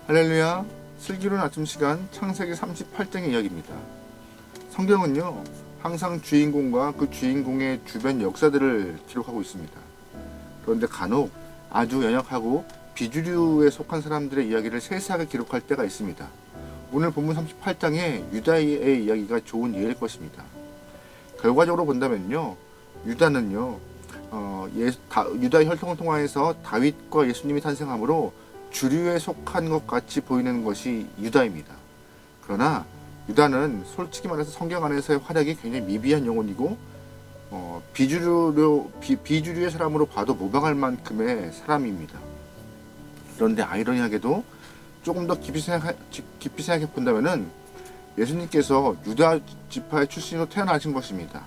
할렐루야. 슬기로운 아침 시간 창세기 38장의 이야기입니다. 성경은요, 항상 주인공과 그 주인공의 주변 역사들을 기록하고 있습니다. 그런데 간혹 아주 연약하고 비주류에 속한 사람들의 이야기를 세세하게 기록할 때가 있습니다. 오늘 본문 38장의 유다의 이야기가 좋은 예일 것입니다. 결과적으로 본다면요, 유다는요, 유다의 혈통을 통하여서 다윗과 예수님이 탄생하므로 주류에 속한 것 같이 보이는 것이 유다입니다. 그러나 유다는 솔직히 말해서 성경 안에서의 활약이 굉장히 미비한 영혼이고 비주류의 사람으로 봐도 무방할 만큼의 사람입니다. 그런데 아이러니하게도 조금 더 깊이 생각해 본다면은 예수님께서 유다 지파의 출신으로 태어나신 것입니다.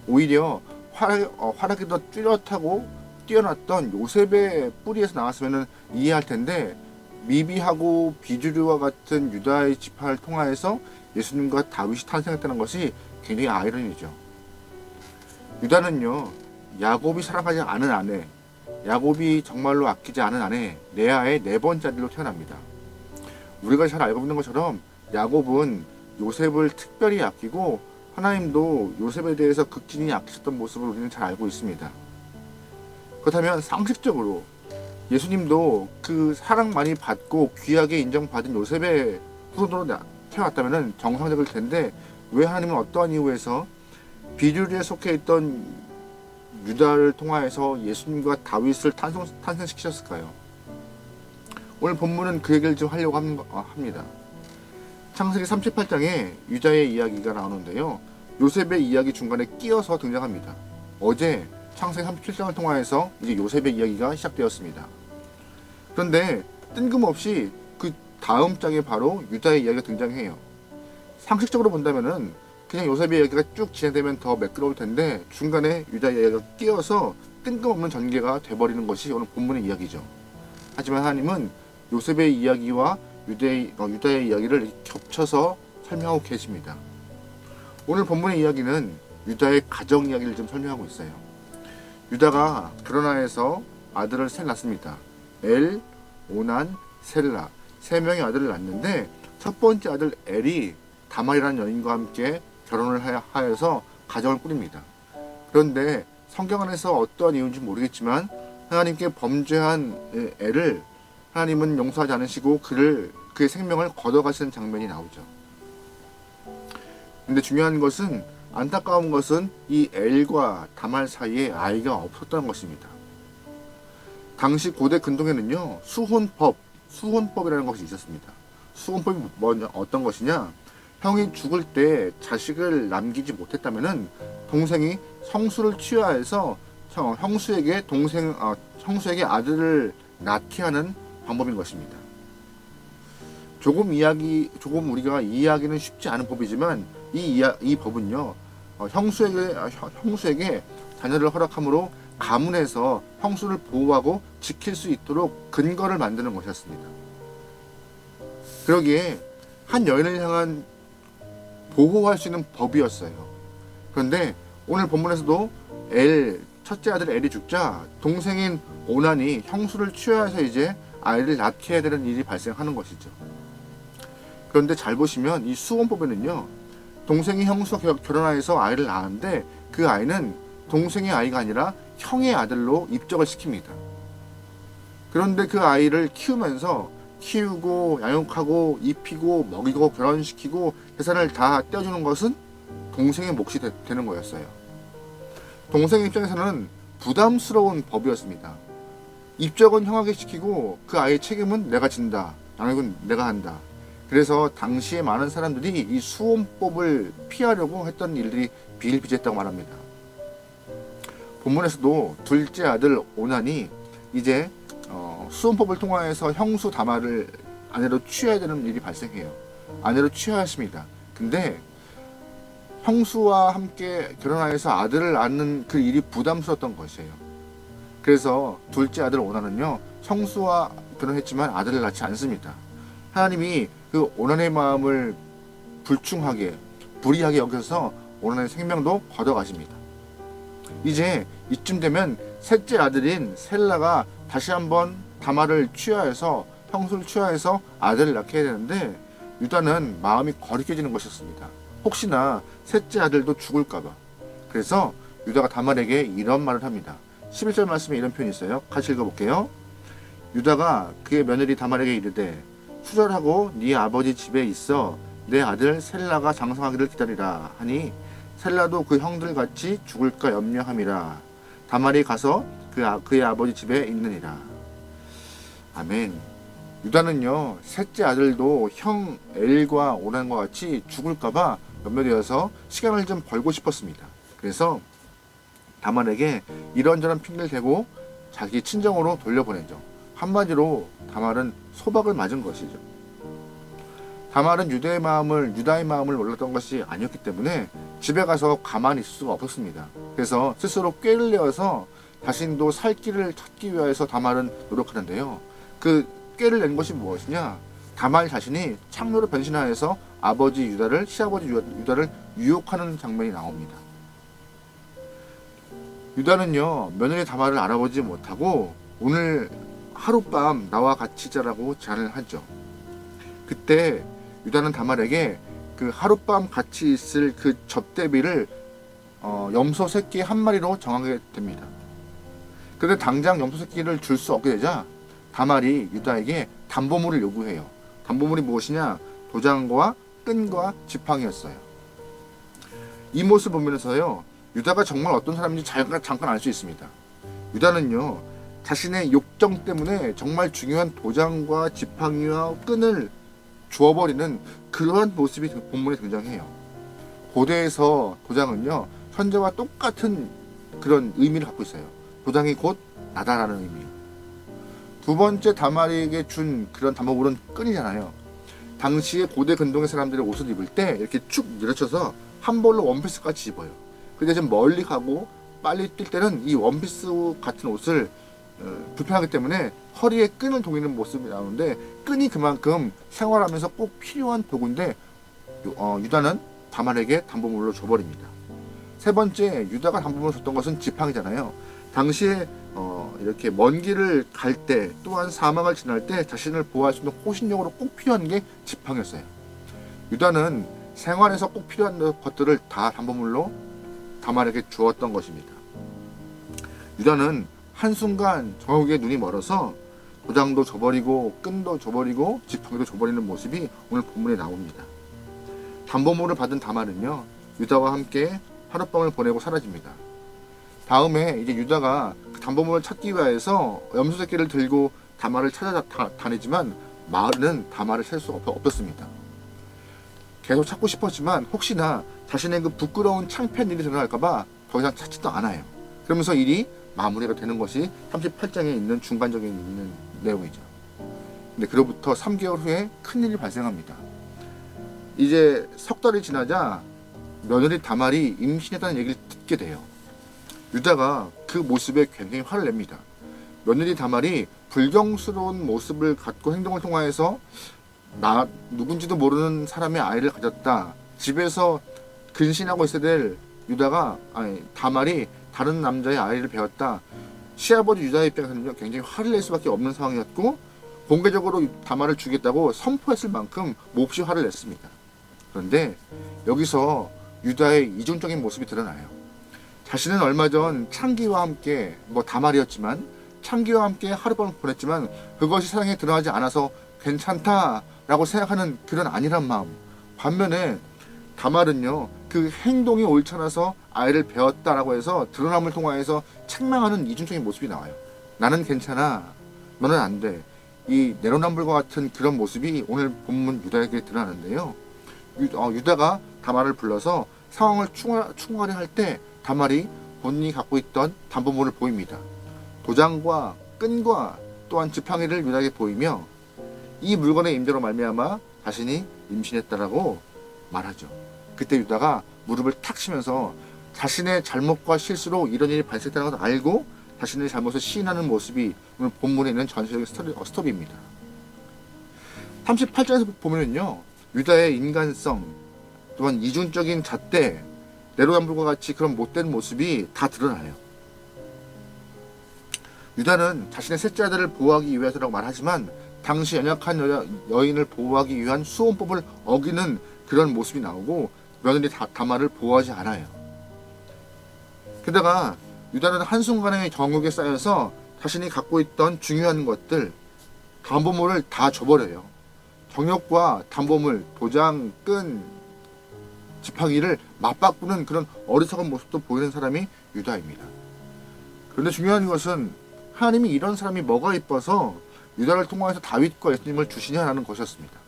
오히려 활약이 더 뚜렷하고 뛰어났던 요셉의 뿌리에서 나왔으면 이해할 텐데, 미비하고 비주류와 같은 유다의 지파를 통하여서 예수님과 다윗이 탄생했다는 것이 굉장히 아이러니죠. 유다는요, 야곱이 사랑하지 않은 아내, 야곱이 정말로 아끼지 않은 아내 레아의 네 번째 아들로 태어납니다. 우리가 잘 알고 있는 것처럼 야곱은 요셉을 특별히 아끼고 하나님도 요셉에 대해서 극진히 아끼셨던 모습을 우리는 잘 알고 있습니다. 그렇다면 상식적으로 예수님도 그 사랑 많이 받고 귀하게 인정받은 요셉의 후손으로 태어났다면 정상적일 텐데, 왜 하나님은 어떠한 이유에서 비주류에 속해 있던 유다를 통하여서 예수님과 다윗을 탄생시키셨을까요? 오늘 본문은 그 얘기를 좀 하려고 합니다. 창세기 38장에 유다의 이야기가 나오는데요, 요셉의 이야기 중간에 끼어서 등장합니다. 어제 창세기 37장을 통하여서 이제 요셉의 이야기가 시작되었습니다. 그런데 뜬금없이 그 다음 장에 바로 유다의 이야기가 등장해요. 상식적으로 본다면은 그냥 요셉의 이야기가 쭉 진행되면 더 매끄러울 텐데, 중간에 유다의 이야기가 끼어서 뜬금없는 전개가 돼버리는 것이 오늘 본문의 이야기죠. 하지만 하나님은 요셉의 이야기와 유다의 이야기를 겹쳐서 설명하고 계십니다. 오늘 본문의 이야기는 유다의 가정 이야기를 좀 설명하고 있어요. 유다가 결혼하여서 아들을 셋 낳습니다. 엘, 오난, 셀라, 세 명의 아들을 낳는데, 첫 번째 아들 엘이 다말이라는 여인과 함께 결혼을 하여서 가정을 꾸립니다. 그런데 성경 안에서 어떠한 이유인지 모르겠지만 하나님께 범죄한 엘을 하나님은 용서하지 않으시고 그의 생명을 걷어가시는 장면이 나오죠. 근데 중요한 것은, 안타까운 것은 이 엘과 다말 사이에 아이가 없었다는 것입니다. 당시 고대 근동에는요, 수혼법이라는 것이 있었습니다. 수혼법이 어떤 것이냐? 형이 죽을 때 자식을 남기지 못했다면은 동생이 성수를 취하해서 형수에게 아들을 낳게 하는 방법인 것입니다. 조금 우리가 이해하기는 쉽지 않은 법이지만 이 법은요, 형수에게 자녀를 허락함으로 가문에서 형수를 보호하고 지킬 수 있도록 근거를 만드는 것이었습니다. 그러기에 한 여인을 향한 보호할 수 있는 법이었어요. 그런데 오늘 본문에서도 첫째 아들 엘이 죽자 동생인 오난이 형수를 취하해서 이제 아이를 낳게 해야 되는 일이 발생하는 것이죠. 그런데 잘 보시면 이 수혼법에는요, 동생이 형수와 결혼하여서 아이를 낳았는데 그 아이는 동생의 아이가 아니라 형의 아들로 입적을 시킵니다. 그런데 그 아이를 키우고 양육하고 입히고 먹이고 결혼시키고 재산을 다 떼어주는 것은 동생의 몫이 되는 거였어요. 동생의 입장에서는 부담스러운 법이었습니다. 입적은 형에게 시키고 그 아이의 책임은 내가 진다, 양육은 내가 한다. 그래서 당시에 많은 사람들이 이 수혼법을 피하려고 했던 일들이 비일비재했다고 말합니다. 본문에서도 둘째 아들 오난이 이제 수혼법을 통하여서 형수 다말을 아내로 취해야 되는 일이 발생해요. 아내로 취하였습니다. 근데 형수와 함께 결혼하여서 아들을 낳는 그 일이 부담스러웠던 것이에요. 그래서 둘째 아들 오난은요, 형수와 결혼했지만 아들을 낳지 않습니다. 하나님이 그 오난의 마음을 불이하게 여겨서 오난의 생명도 걷어가십니다. 이제 이쯤 되면 셋째 아들인 셀라가 다시 한번 다말을 취하여서 형수를 취하해서 아들을 낳게 해야 되는데 유다는 마음이 거리껴지는 것이었습니다. 혹시나 셋째 아들도 죽을까봐. 그래서 유다가 다말에게 이런 말을 합니다. 11절 말씀에 이런 표현이 있어요. 같이 읽어볼게요. 유다가 그의 며느리 다말에게 이르되 수절하고 네 아버지 집에 있어 내 아들 셀라가 장성하기를 기다리라 하니 셀라도 그 형들 같이 죽을까 염려함이라. 다말이 가서 그의 아버지 집에 있느니라. 아멘. 유다는요 셋째 아들도 형 엘과 오난과 같이 죽을까봐 염려되어서 시간을 좀 벌고 싶었습니다. 그래서 다말에게 이런저런 핑계를 대고 자기 친정으로 돌려보내죠. 한마디로 다말은 소박을 맞은 것이죠. 다말은 유다의 마음을 몰랐던 것이 아니었기 때문에 집에 가서 가만히 있을 수가 없었습니다. 그래서 스스로 꾀를 내어서 자신도 살 길을 찾기 위해서 다말은 노력하는데요. 그 꾀를 낸 것이 무엇이냐? 다말 자신이 창녀로 변신하여서 시아버지 유다를 유혹하는 장면이 나옵니다. 유다는요 며느리 다말을 알아보지 못하고 오늘 하룻밤 나와 같이 자라고 제안을 하죠. 그때 유다는 다말에게 그 하룻밤 같이 있을 그 접대비를 염소 새끼 한 마리로 정하게 됩니다. 그런데 당장 염소 새끼를 줄 수 없게 되자 다말이 유다에게 담보물을 요구해요. 담보물이 무엇이냐? 도장과 끈과 지팡이였어요. 이 모습을 보면서요 유다가 정말 어떤 사람인지 잠깐 알 수 있습니다. 유다는요 자신의 욕정 때문에 정말 중요한 도장과 지팡이와 끈을 주워버리는 그러한 모습이 본문에 등장해요. 고대에서 도장은요 현재와 똑같은 그런 의미를 갖고 있어요. 도장이 곧 나다라는 의미예요. 두 번째 다말에게 준 그런 담보물은 끈이잖아요. 당시에 고대 근동의 사람들이 옷을 입을 때 이렇게 축 밀어쳐서 한 벌로 원피스 같이 입어요. 근데 좀 멀리 가고 빨리 뛸 때는 이 원피스 같은 옷을 불편하기 때문에 허리에 끈을 동이는 모습이 나오는데 끈이 그만큼 생활하면서 꼭 필요한 도구인데 유다는 다말에게 담보물로 줘버립니다. 세 번째 유다가 담보물로 줬던 것은 지팡이잖아요. 당시에 이렇게 먼 길을 갈 때 또한 사막을 지날 때 자신을 보호할 수 있는 호신용으로 꼭 필요한 게 지팡이였어요. 유다는 생활에서 꼭 필요한 것들을 다 담보물로 다말에게 주었던 것입니다. 유다는 한순간 정욕에 눈이 멀어서 도장도 줘버리고 끈도 줘버리고 지팡이도 줘버리는 모습이 오늘 본문에 나옵니다. 담보물을 받은 다말은요 유다와 함께 하룻밤을 보내고 사라집니다. 다음에 이제 유다가 그 담보물을 찾기 위해서 염소 새끼를 들고 다말을 찾아다니지만 마을은 다말을 찾을 수가 없었습니다. 계속 찾고 싶었지만 혹시나 자신의 그 부끄러운 창피한 일이 드러날까봐 더 이상 찾지도 않아요. 그러면서 일이 마무리가 되는 것이 38장에 있는 중간적인 있는 내용이죠. 근데 그로부터 3개월 후에 큰일이 발생합니다. 이제 석 달이 지나자 며느리 다말이 임신했다는 얘기를 듣게 돼요. 유다가 그 모습에 굉장히 화를 냅니다. 며느리 다말이 불경스러운 모습을 갖고 행동을 통하여서 누군지도 모르는 사람의 아이를 가졌다. 집에서 근신하고 있어야 될 다말이 다른 남자의 아이를 배웠다. 시아버지 유다의 입장에서는 굉장히 화를 낼 수밖에 없는 상황이었고 공개적으로 다말을 죽이겠다고 선포했을 만큼 몹시 화를 냈습니다. 그런데 여기서 유다의 이중적인 모습이 드러나요. 자신은 얼마 전 창기와 함께 다말이었지만 창기와 함께 하룻밤을 보냈지만 그것이 사랑에 드러나지 않아서 괜찮다라고 생각하는 그런 안일한 마음. 반면에 다말은요 그 행동이 옳지 않아서 아이를 배웠다라고 해서 드러남을 통하여서 책망하는 이중적인 모습이 나와요. 나는 괜찮아, 너는 안 돼. 이 내로남불과 같은 그런 모습이 오늘 본문 유다에게 드러나는데요. 유다가 다말을 불러서 상황을 충고하려 할 때 다말이 본인이 갖고 있던 담보물을 보입니다. 도장과 끈과 또한 지팡이를 유다에게 보이며 이 물건의 임재로 말미암아 자신이 임신했다라고 말하죠. 그때 유다가 무릎을 탁 치면서 자신의 잘못과 실수로 이런 일이 발생했다는 것을 알고 자신의 잘못을 시인하는 모습이 오늘 본문에 있는 전체적인 스토리입니다. 38장에서 보면은요 유다의 인간성 또한 이중적인 잣대 내로남불과 같이 그런 못된 모습이 다 드러나요. 유다는 자신의 셋째 아들을 보호하기 위해서라고 말하지만 당시 연약한 여인을 보호하기 위한 수혼법을 어기는 그런 모습이 나오고 며느리 다말을 보호하지 않아요. 게다가 유다는 한순간의 정욕에 쌓여서 자신이 갖고 있던 중요한 것들, 담보물을 다 줘버려요. 정욕과 담보물, 도장, 끈, 지팡이를 맞바꾸는 그런 어리석은 모습도 보이는 사람이 유다입니다. 그런데 중요한 것은 하나님이 이런 사람이 뭐가 이뻐서 유다를 통해서 다윗과 예수님을 주시냐라는 것이었습니다.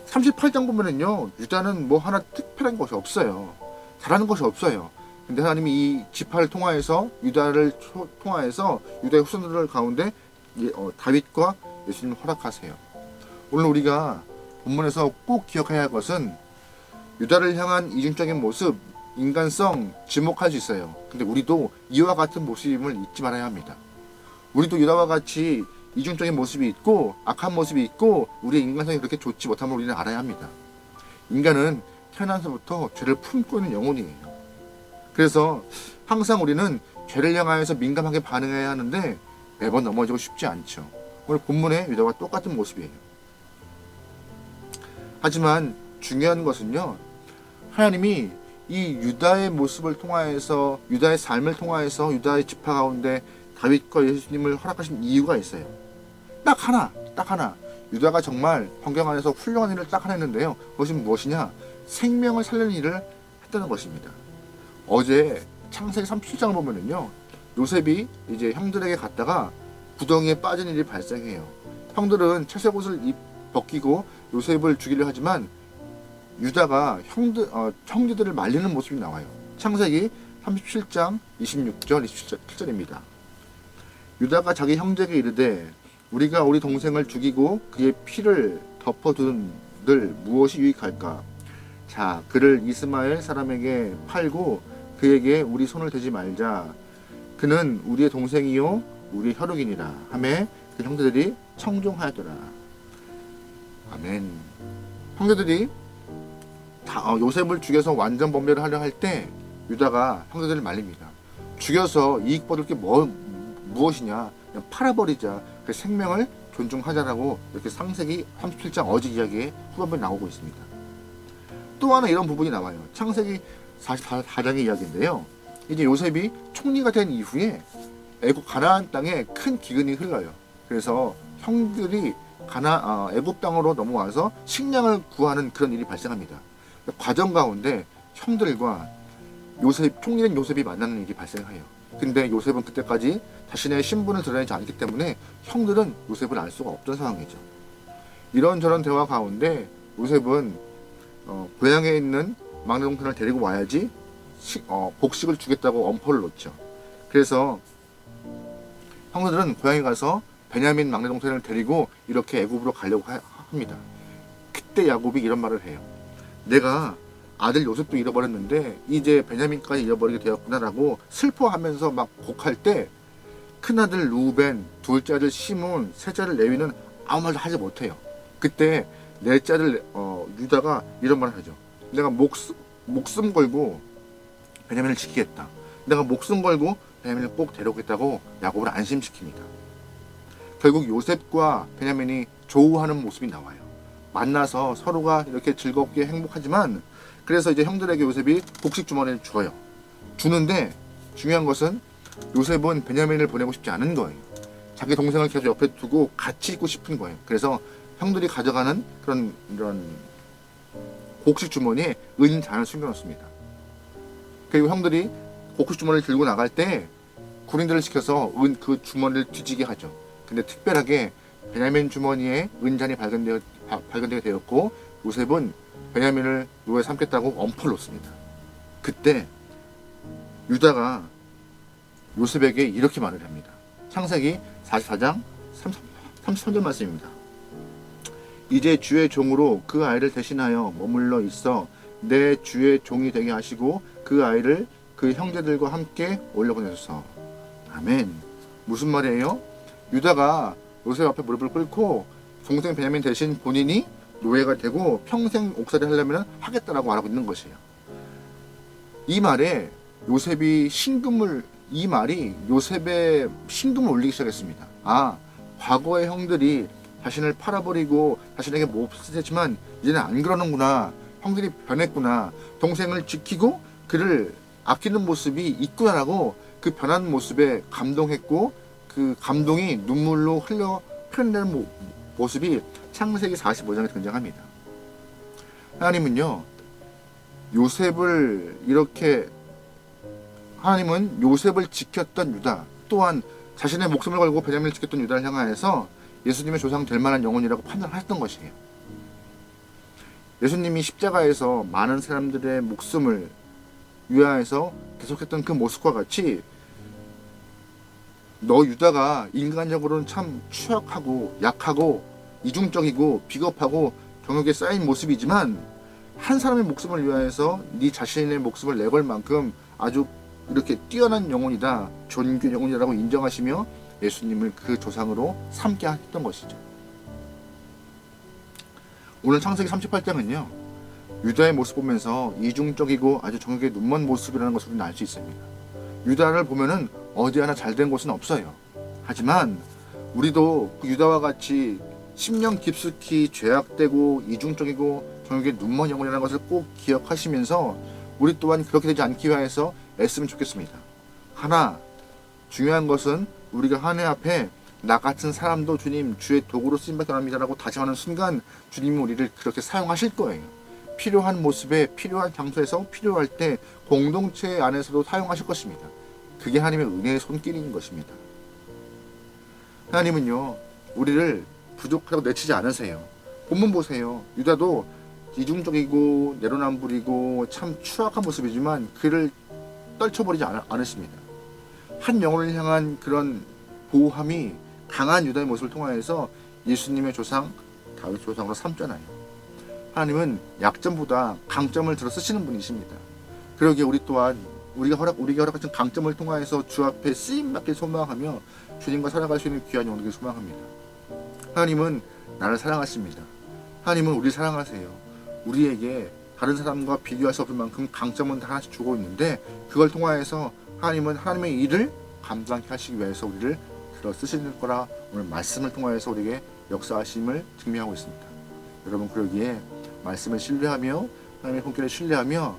38장 보면은요, 유다는 뭐 하나 특별한 것이 없어요. 잘하는 것이 없어요. 근데 하나님이 이 지파를 통하여서 유다를 통하여서 유다의 후손들 가운데 다윗과 예수님을 허락하세요. 오늘 우리가 본문에서 꼭 기억해야 할 것은 유다를 향한 이중적인 모습, 인간성 지목할 수 있어요. 근데 우리도 이와 같은 모습임을 잊지 말아야 합니다. 우리도 유다와 같이 이중적인 모습이 있고 악한 모습이 있고 우리의 인간성이 그렇게 좋지 못함을 우리는 알아야 합니다. 인간은 태어나서부터 죄를 품고 있는 영혼이에요. 그래서 항상 우리는 죄를 향하여서 민감하게 반응해야 하는데 매번 넘어지고 싶지 않죠. 오늘 본문의 유다와 똑같은 모습이에요. 하지만 중요한 것은요, 하나님이 이 유다의 모습을 통하여서, 유다의 삶을 통하여서 유다의 지파 가운데 다윗과 예수님을 허락하신 이유가 있어요. 딱 하나. 유다가 정말 성경 안에서 훌륭한 일을 딱 하나 했는데요. 그것이 무엇이냐? 생명을 살리는 일을 했다는 것입니다. 어제 창세기 37장을 보면은요, 요셉이 이제 형들에게 갔다가 구덩이에 빠진 일이 발생해요. 형들은 채색 옷을 벗기고 요셉을 죽이려 하지만 유다가 형제들을 말리는 모습이 나와요. 창세기 37장 26절 27절입니다. 유다가 자기 형제에게 이르되 우리가 우리 동생을 죽이고 그의 피를 덮어둔들 무엇이 유익할까? 자, 그를 이스마엘 사람에게 팔고 그에게 우리 손을 대지 말자. 그는 우리의 동생이요 우리의 혈육이니라 하매 그 형제들이 청종하였더라. 아멘. 형제들이 요셉을 죽여서 완전 범죄를 하려 할 때 유다가 형제들을 말립니다. 죽여서 이익 받을 게 무엇이냐? 그냥 팔아버리자. 그 생명을 존중하자라고 이렇게 창세기 37장 어제 이야기에 후반부에 나오고 있습니다. 또 하나 이런 부분이 나와요. 창세기 44장의 이야기인데요. 이제 요셉이 총리가 된 이후에 애굽 가나안 땅에 큰 기근이 흘러요. 그래서 형들이 애굽 땅으로 넘어와서 식량을 구하는 그런 일이 발생합니다. 과정 가운데 형들과 총리된 요셉이 만나는 일이 발생해요. 근데 요셉은 그때까지 자신의 신분을 드러내지 않기 때문에 형들은 요셉을 알 수가 없던 상황이죠. 이런저런 대화 가운데 요셉은 고향에 있는 막내 동생을 데리고 와야지 곡식을 주겠다고 엄포를 놓죠. 그래서 형들은 고향에 가서 베냐민 막내 동생을 데리고 이렇게 애굽으로 가려고 합니다. 그때 야곱이 이런 말을 해요. 내가 아들 요셉도 잃어버렸는데 이제 베냐민까지 잃어버리게 되었구나라고 슬퍼하면서 막 곡할 때 큰아들 루벤, 둘째 아들 시몬, 셋째 아들 레위는 아무 말도 하지 못해요. 그때 넷째 아들 유다가 이런 말을 하죠. 내가 목숨 걸고 베냐민을 지키겠다. 내가 목숨 걸고 베냐민을 꼭 데려오겠다고 야곱을 안심시킵니다. 결국 요셉과 베냐민이 조우하는 모습이 나와요. 만나서 서로가 이렇게 즐겁게 행복하지만 그래서 이제 형들에게 요셉이 곡식 주머니를 줘요. 주는데 중요한 것은 요셉은 베냐민을 보내고 싶지 않은 거예요. 자기 동생을 계속 옆에 두고 같이 있고 싶은 거예요. 그래서 형들이 가져가는 이런 곡식 주머니에 은잔을 숨겨놓습니다. 그리고 형들이 곡식 주머니를 들고 나갈 때 군인들을 시켜서 그 주머니를 뒤지게 하죠. 근데 특별하게 베냐민 주머니에 은잔이 발견되게 되었고 요셉은 베냐민을 노예 삼겠다고 엄포를 놓습니다. 그때 유다가 요셉에게 이렇게 말을 합니다. 창세기 44장 33절 말씀입니다. 이제 주의 종으로 그 아이를 대신하여 머물러 있어 내 주의 종이 되게 하시고 그 아이를 그 형제들과 함께 올려보내소서. 아멘. 무슨 말이에요? 유다가 요셉 앞에 무릎을 꿇고 동생 베냐민 대신 본인이 노예가 되고 평생 옥살이 하려면 하겠다라고 말하고 있는 것이에요. 이 말이 요셉의 신금을 올리기 시작했습니다. 과거의 형들이 자신을 팔아버리고 자신에게 몹쓸 했지만 이제는 안 그러는구나. 형들이 변했구나. 동생을 지키고 그를 아끼는 모습이 있구나라고 그 변한 모습에 감동했고 그 감동이 눈물로 흘러내는 모습이 창세기 45장에 등장합니다. 하나님은 요셉을 지켰던 유다, 또한 자신의 목숨을 걸고 베냐민을 지켰던 유다를 향하여서 예수님의 조상 될 만한 영혼이라고 판단하셨던 것이에요. 예수님이 십자가에서 많은 사람들의 목숨을 위하여서 계속했던 그 모습과 같이 너 유다가 인간적으로는 참 추악하고 약하고 이중적이고 비겁하고 정욕에 쌓인 모습이지만 한 사람의 목숨을 위하여서 네 자신의 목숨을 내걸 만큼 아주 이렇게 뛰어난 영혼이다, 존귀 영혼이라고 인정하시며 예수님을 그 조상으로 삼게 했던 것이죠. 오늘 창세기 38장은요 유다의 모습 보면서 이중적이고 아주 정욕에 눈먼 모습이라는 것을 우리는 알 수 있습니다. 유다를 보면은 어디 하나 잘된 곳은 없어요. 하지만 우리도 그 유다와 같이 심령 깊숙이 죄악되고 이중적이고 정욕에 눈먼 영혼이라는 것을 꼭 기억하시면서 우리 또한 그렇게 되지 않기 위해서 애쓰면 좋겠습니다. 하나 중요한 것은 우리가 하나님 앞에 나 같은 사람도 주님 주의 도구로 쓰임받게 합니다라고 다짐하는 순간 주님이 우리를 그렇게 사용하실 거예요. 필요한 모습에 필요한 장소에서 필요할 때 공동체 안에서도 사용하실 것입니다. 그게 하나님의 은혜의 손길인 것입니다. 하나님은요 우리를 부족하다고 내치지 않으세요. 본문 보세요. 유다도 이중적이고 내로남불이고 참 추악한 모습이지만 그를 떨쳐버리지 않으십니다. 한 영혼을 향한 그런 보호함이 강한 유다의 모습을 통하여서 예수님의 조상 다윗 조상으로 삼잖아요. 하나님은 약점보다 강점을 들어 쓰시는 분이십니다. 그러기에 우리 또한 우리가 허락하신 강점을 통하여서 주 앞에 쓰임받길 소망하며 주님과 살아갈 수 있는 귀한 영혼에게 소망합니다. 하나님은 나를 사랑하십니다. 하나님은 우리를 사랑하세요. 우리에게 다른 사람과 비교할 수 없을 만큼 강점은 다 하나씩 주고 있는데 그걸 통하여서 하나님은 하나님의 일을 감당케 하시기 위해서 우리를 들어 쓰시는 거라 오늘 말씀을 통하여서 우리에게 역사하심을 증명하고 있습니다. 여러분 그러기에 말씀을 신뢰하며 하나님의 손길을 신뢰하며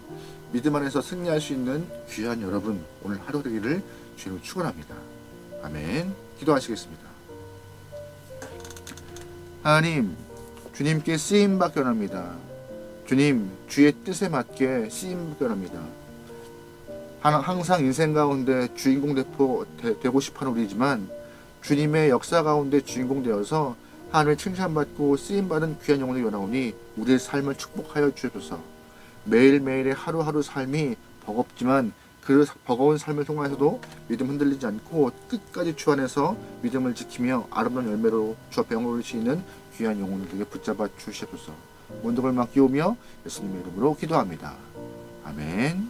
믿음 안에서 승리할 수 있는 귀한 여러분 오늘 하루 되기를 주님으로 축원합니다. 아멘. 기도하시겠습니다. 하나님 주님께 쓰임받기 원합니다. 주님 주의 뜻에 맞게 쓰임받기 원합니다. 항상 인생 가운데 주인공 되고 싶어하는 우리지만 주님의 역사 가운데 주인공 되어서 하나님의 칭찬받고 쓰임받은 귀한 영혼이 원하오니 우리의 삶을 축복하여 주옵소서. 매일매일의 하루하루 삶이 버겁지만 그 버거운 삶을 통해서도 믿음 흔들리지 않고 끝까지 주 안에서 믿음을 지키며 아름다운 열매로 주 앞에 영광을 주시는 귀한 영혼들에게 붙잡아 주시옵소서. 문득을 맡기오며 예수님의 이름으로 기도합니다. 아멘.